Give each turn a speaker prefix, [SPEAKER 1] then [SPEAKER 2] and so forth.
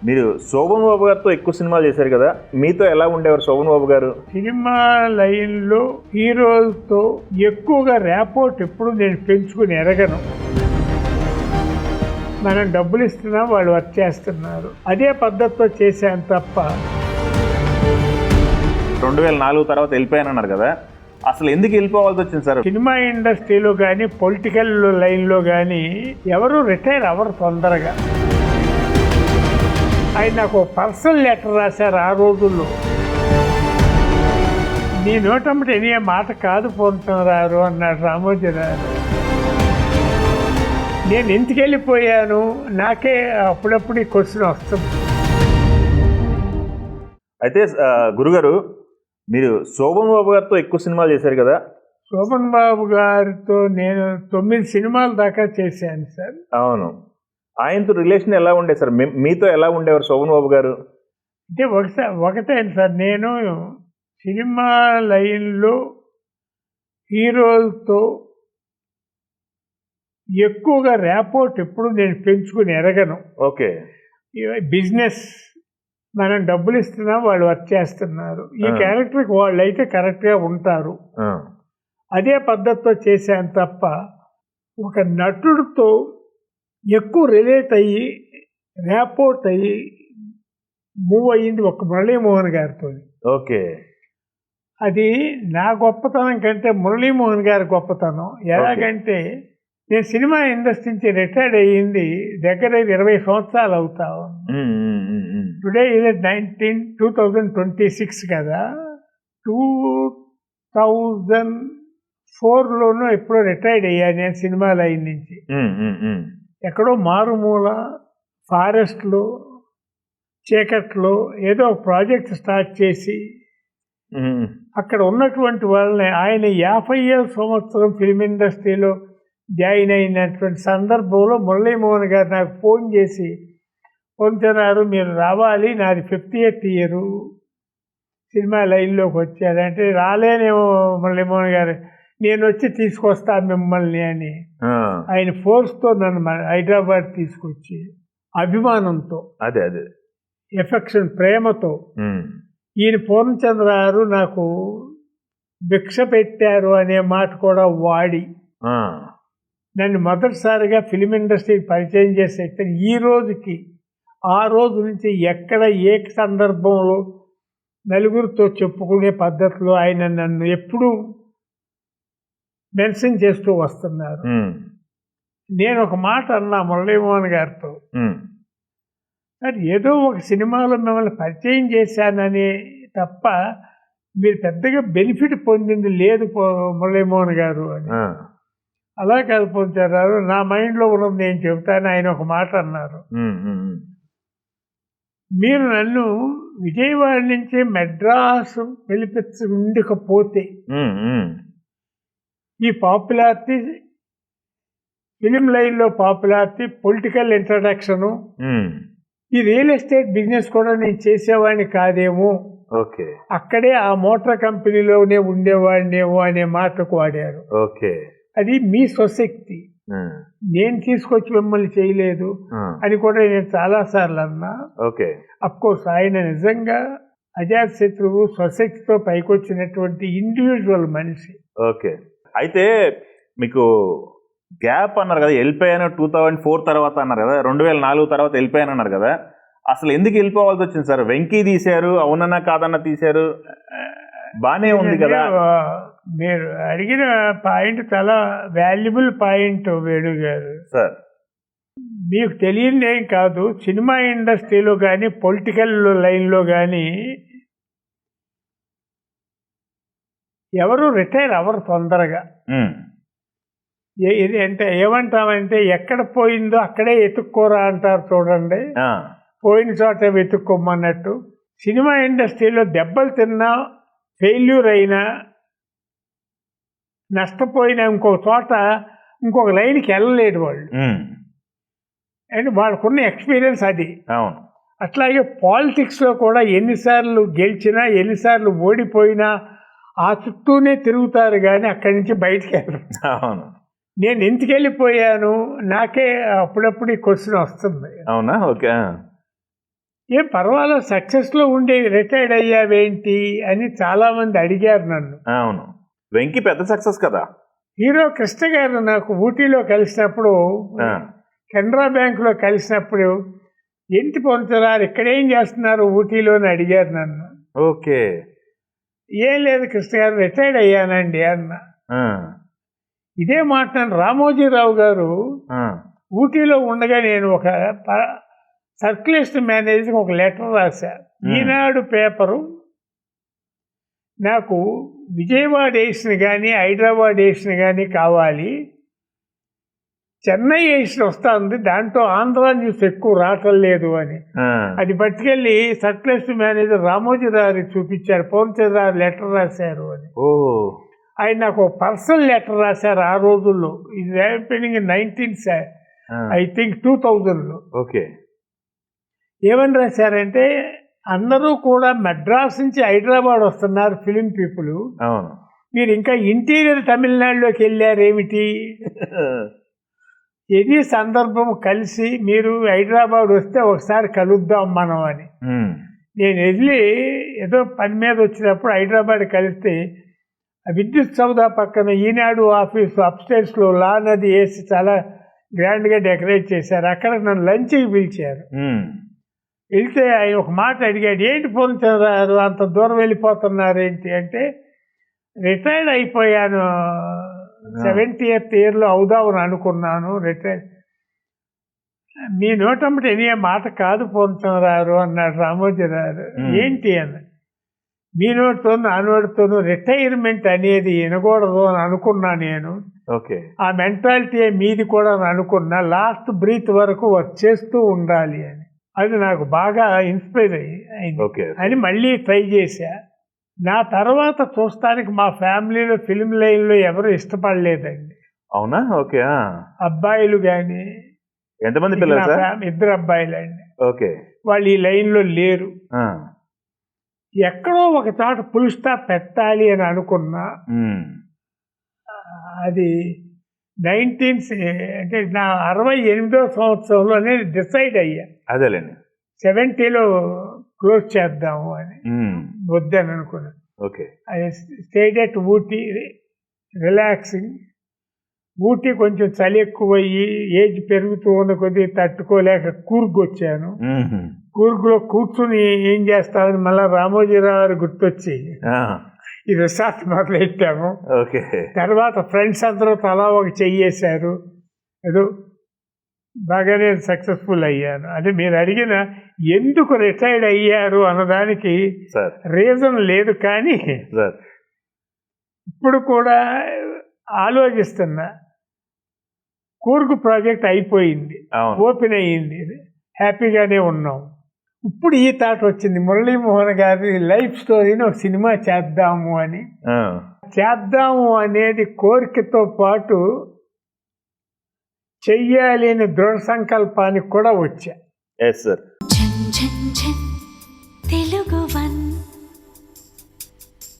[SPEAKER 1] మీరు శోభన్ బాబు గారితో ఎక్కువ సినిమాలు చేశారు కదా, మీతో ఎలా ఉండేవారు శోభన్ బాబు గారు?
[SPEAKER 2] సినిమా లైన్లో హీరోలతో ఎక్కువగా ర్యాపోర్ట్ ఎప్పుడు నేను పెంచుకుని ఎరగను. మనం డబ్బులు ఇస్తున్నాం, వాళ్ళు వర్క్ చేస్తున్నారు, అదే పద్ధతితో చేశాను తప్ప.
[SPEAKER 1] 2004 తర్వాత వెళ్ళిపోయానన్నారు కదా, అసలు ఎందుకు వెళ్ళిపోవాల్సి వచ్చింది సార్?
[SPEAKER 2] సినిమా ఇండస్ట్రీలో కానీ పొలిటికల్ లైన్లో కానీ ఎవరు రిటైర్ అవ్వరు తొందరగా. ఆయన నాకు పర్సనల్ లెటర్ రాశారు ఆ రోజుల్లో. నీ నోటమ్మటి ఎనీ మాట కాదు పోతున్నారు అన్నాడు రామోజీరావు. నేను ఇంటికి వెళ్ళిపోయాను, నాకే అప్పుడప్పుడు ఈ క్వశ్చన్ వస్తుంది.
[SPEAKER 1] అయితే గురుగారు, మీరు శోభన్ బాబు గారితో ఎక్కువ సినిమాలు చేశారు కదా.
[SPEAKER 2] శోభన్ బాబు గారితో నేను 9 సినిమాల దాకా చేశాను సార్.
[SPEAKER 1] అవును. ఆయనతో రిలేషన్ ఎలా ఉండే సార్? మీతో ఎలా ఉండేవారు శోభన్ బాబు గారు?
[SPEAKER 2] అంటే ఒకటే సార్, నేను సినిమా లైన్లో హీరోలతో ఎక్కువగా ర్యాపోర్ట్ ఎప్పుడు నేను పెంచుకుని ఎరగను.
[SPEAKER 1] ఓకే.
[SPEAKER 2] బిజినెస్, మనం డబ్బులు ఇస్తున్నాం, వాళ్ళు వర్క్ చేస్తున్నారు, ఈ క్యారెక్టర్కి వాళ్ళు అయితే కరెక్ట్గా ఉంటారు, అదే పద్ధతితో చేశాను తప్ప ఒక నటుడితో ఎక్కువ రిలేట్ అయ్యి ర్యాపోర్ట్ అయ్యి మూవ్ అయ్యింది ఒక మురళీమోహన్ గారితో.
[SPEAKER 1] ఓకే.
[SPEAKER 2] అది నా గొప్పతనం కంటే మురళీమోహన్ గారి గొప్పతనం. ఎలాగంటే నేను సినిమా ఇండస్ట్రీ నుంచి రిటైర్డ్ అయ్యింది దగ్గర 20 సంవత్సరాలు అవుతావు. టుడే ఇది 2026 కదా. 2004లోనూ ఎప్పుడో రిటైర్డ్ అయ్యా నేను సినిమా లైన్ నుంచి. ఎక్కడో మారుమూల ఫారెస్ట్లో చీకట్లో ఏదో ఒక ప్రాజెక్ట్ స్టార్ట్ చేసి అక్కడ ఉన్నటువంటి వాళ్ళని, ఆయన 50వ సంవత్సరం ఫిల్మ్ ఇండస్ట్రీలో జాయిన్ అయినటువంటి సందర్భంలో మురళీమోహన్ గారు నాకు ఫోన్ చేసి పొందుతున్నారు, మీరు రావాలి, నాది 50th ఇయర్ సినిమా లైన్లోకి వచ్చారంటే రాలేనేమో మురళీమోహన్ గారు, నేను వచ్చి తీసుకొస్తా మిమ్మల్ని అని ఆయన ఫోర్స్తో నన్ను హైదరాబాద్ తీసుకొచ్చి అభిమానంతో,
[SPEAKER 1] అదే అదే
[SPEAKER 2] ఎఫెక్షన్, ప్రేమతో ఈయన పూర్ణచంద్ర గారు నాకు భిక్ష పెట్టారు అనే మాట కూడా వాడి నన్ను మొదటిసారిగా ఫిలిం ఇండస్ట్రీకి పరిచయం చేసే ఈ రోజుకి, ఆ రోజు నుంచి ఎక్కడ ఏ సందర్భంలో నలుగురితో చెప్పుకునే పద్ధతిలో ఆయన నన్ను ఎప్పుడూ మెన్షన్ చేస్తూ వస్తున్నారు. నేను ఒక మాట అన్నా మురళీమోహన్ గారితో, సార్ ఏదో ఒక సినిమాలో మిమ్మల్ని పరిచయం చేశానని తప్ప మీరు పెద్దగా బెనిఫిట్ పొందింది లేదు మురళీమోహన్ గారు అని. అలా కాదు పొందారు, నా మైండ్లో ఉన్నది నేను చెబుతాను. ఆయన ఒక మాట అన్నారు, మీరు నన్ను విజయవాడ నుంచి మెడ్రాసు పిలిపించకపోతే ఈ పాపులారిటీ, ఫిలిం లైన్లో పాపులారిటీ, పొలిటికల్ ఇంట్రడక్షను, ఈ రియల్ ఎస్టేట్ బిజినెస్ కూడా నేను చేసేవాడిని కాదేమో, అక్కడే ఆ మోటార్ కంపెనీలోనే ఉండేవాడినేమో అనే మాటకు వాడారు. అది మీ స్వశక్తి, నేను తీసుకొచ్చి మిమ్మల్ని చేయలేదు అని కూడా నేను చాలాసార్లు అన్నా. అఫ్కోర్స్ ఆయన నిజంగా అజాతశత్రువు, స్వశక్తితో పైకొచ్చినటువంటి ఇండివిజువల్ మనిషి.
[SPEAKER 1] అయితే మీకు గ్యాప్ అన్నారు కదా, వెళ్ళిపోయాను 2004 తర్వాత అన్నారు కదా, 2004 తర్వాత వెళ్ళిపోయాను అన్నారు కదా, అసలు ఎందుకు వెళ్ళిపోవాల్సి వచ్చింది సార్? వెంకీ తీశారు, అవునన్నా కాదన్నా తీశారు, బానే ఉంది కదా.
[SPEAKER 2] మీరు అడిగిన పాయింట్ చాలా వాల్యుబుల్ పాయింట్ వేణు గారు.
[SPEAKER 1] సార్
[SPEAKER 2] మీకు తెలియదేం కాదు, సినిమా ఇండస్ట్రీలో కానీ పొలిటికల్ లైన్లో కానీ ఎవరు రిటైర్ అవ్వరు తొందరగా. ఇది అంటే ఏమంటామంటే ఎక్కడ పోయిందో అక్కడే ఎత్తుక్కోరా అంటారు చూడండి, పోయిన చోట వెతుక్కోమన్నట్టు. సినిమా ఇండస్ట్రీలో దెబ్బలు తిన్నా, ఫెయిల్యూర్ అయినా, నష్టపోయినా ఇంకొక చోట ఇంకొక లైన్కి వెళ్ళలేడు వాళ్ళు. అండ్ వాళ్ళకున్న ఎక్స్పీరియన్స్ అది. అట్లాగే పాలిటిక్స్లో కూడా ఎన్నిసార్లు గెలిచినా, ఎన్నిసార్లు ఓడిపోయినా ఆ చుట్టూనే తిరుగుతారు కానీ అక్కడి నుంచి బయటికి వెళ్ళరు. నేను ఇంటికి వెళ్ళిపోయాను, నాకే అప్పుడప్పుడు ఈ క్వశ్చన్ వస్తుంది.
[SPEAKER 1] అవునా? ఓకే.
[SPEAKER 2] ఏం పర్వాలేదు సక్సెస్లో ఉండే రిటైర్డ్ అయ్యావేంటి అని చాలామంది అడిగారు నన్ను.
[SPEAKER 1] అవును, వెంకీ పెద్ద సక్సెస్ కదా.
[SPEAKER 2] హీరో కృష్ణ గారు నాకు ఊటీలో కలిసినప్పుడు, కెనరా బ్యాంకులో కలిసినప్పుడు, ఏంటి పొందుతున్నారు ఇక్కడేం చేస్తున్నారు ఊటీలో అని అడిగారు నన్ను.
[SPEAKER 1] ఓకే.
[SPEAKER 2] ఏం లేదు కృష్ణ గారు రిటైర్డ్ అయ్యానండి అన్న. ఇదే మాట నన్ను రామోజీరావు గారు ఊటీలో ఉండగా నేను ఒక సర్క్యులేషన్ మేనేజర్కి ఒక లెటర్ రాశాను. ఈనాడు పేపరు నాకు విజయవాడ ఎడిషన్ కానీ హైదరాబాద్ ఎడిషన్ కానీ కావాలి, చెన్నై ఎడిషన్ వస్తుంది, దాంట్లో ఆంధ్ర న్యూస్ ఎక్కువ రావటం లేదు అని. అది పట్టుకెళ్ళి సర్క్యులేషన్ మేనేజర్ రామోజీరావు చూపించారు. పూర్ణచంద్రరావు లెటర్ రాశారు అని. ఆయన నాకు ఒక పర్సనల్ లెటర్ రాశారు ఆ రోజుల్లో. ఇది హ్యాపెనింగ్ 2000లో.
[SPEAKER 1] ఓకే.
[SPEAKER 2] ఏమని రాశారంటే, అందరూ కూడా మద్రాస్ నుంచి హైదరాబాద్ వస్తున్నారు ఫిలిం పీపుల్, మీరు ఇంకా ఇంటీరియర్ తమిళనాడులోకి వెళ్ళారేమిటి, ఏది సందర్భం కలిసి మీరు హైదరాబాద్ వస్తే ఒకసారి కలుద్దాం మనం అని. నేను వెళ్ళి ఏదో పని మీద వచ్చినప్పుడు హైదరాబాద్ కలిస్తే విద్యుత్ సౌదా పక్కన ఈనాడు ఆఫీసు అప్స్టైర్స్లో లాన్ అది వేసి చాలా గ్రాండ్గా డెకరేట్ చేశారు. అక్కడ నన్ను లంచ్కి పిలిచారు. వెళ్తే ఆయన ఒక మాట అడిగాడు, ఏంటి పూర్ణచంద్రరావు అంత దూరం వెళ్ళిపోతున్నారు ఏంటి అంటే, రిటైర్డ్ అయిపోయాను, 70th ఇయర్లో అవుదామని అనుకున్నాను, రిటైర్డ్. మీ నోటమ్మటి ఎనీ మాట కాదు పూర్ణచంద్రరావు అన్నాడు రామోజీరావు. ఏంటి అన్న, మీ నోటితోనూ నా నోటితోనూ రిటైర్మెంట్ అనేది వినకూడదు అని అనుకున్నా నేను. ఆ మెంటాలిటీ మీది కూడా అని అనుకున్నా. లాస్ట్ బ్రీత్ వరకు వర్క్ చేస్తూ ఉండాలి అని. అది నాకు బాగా ఇన్స్పైర్ అయింది అని మళ్ళీ ట్రై చేశా. నా తర్వాత చూస్తానికి మా ఫ్యామిలీలో ఫిలిం లైన్లో ఎవరు ఇష్టపడలేదండి.
[SPEAKER 1] అవునా? ఓకే.
[SPEAKER 2] అబ్బాయిలు కానీ.
[SPEAKER 1] ఎంతమంది పిల్లలు?
[SPEAKER 2] 2 అబ్బాయిలండి.
[SPEAKER 1] ఓకే. వాళ్ళు
[SPEAKER 2] ఈ లైన్లో లేరు. ఎక్కడో ఒక చోట ఫుల్ స్టాప్ పెట్టాలి అని అనుకున్నా. అది అంటే నా 68వ సంవత్సరంలోనే డిసైడ్ అయ్యా.
[SPEAKER 1] అదేలేండి.
[SPEAKER 2] 70లో క్లోజ్ చేద్దాము అని. వద్దని అనుకున్నాను.
[SPEAKER 1] Okay.
[SPEAKER 2] State at Ooty, relaxing. Ooty కొంచెం చలి ఎక్కువయ్యి ఏజ్ పెరుగుతూ ఉన్న కొద్దీ తట్టుకోలేక కూర్గు వచ్చాను. కూర్గులో కూర్చుని ఏం చేస్తామని మళ్ళీ రామోజీరావు గారు గుర్తొచ్చి ఈ రిసార్ట్ మొదలెట్టాము. తర్వాత ఫ్రెండ్స్ అందరూ తలా ఒక చెయ్యేశారు. ఏదో బాగానే సక్సెస్ఫుల్ అయ్యాను. అంటే మీరు అడిగిన ఎందుకు రిటైర్డ్ అయ్యారు అన్నదానికి రీజన్ లేదు, కానీ ఇప్పుడు కూడా ఆలోచిస్తున్నా. కూర్గు ప్రాజెక్ట్ అయిపోయింది, ఓపెన్ అయ్యింది, హ్యాపీగానే ఉన్నాం. ఇప్పుడు ఈ థాట్ వచ్చింది, మురళీమోహన్ గారి లైఫ్ స్టోరీని ఒక సినిమా చేద్దాము అని. చేద్దాము అనేది కోరికతో పాటు చెయ్యాలి అనే దృఢ సంకల్పానికి కూడా వచ్చా.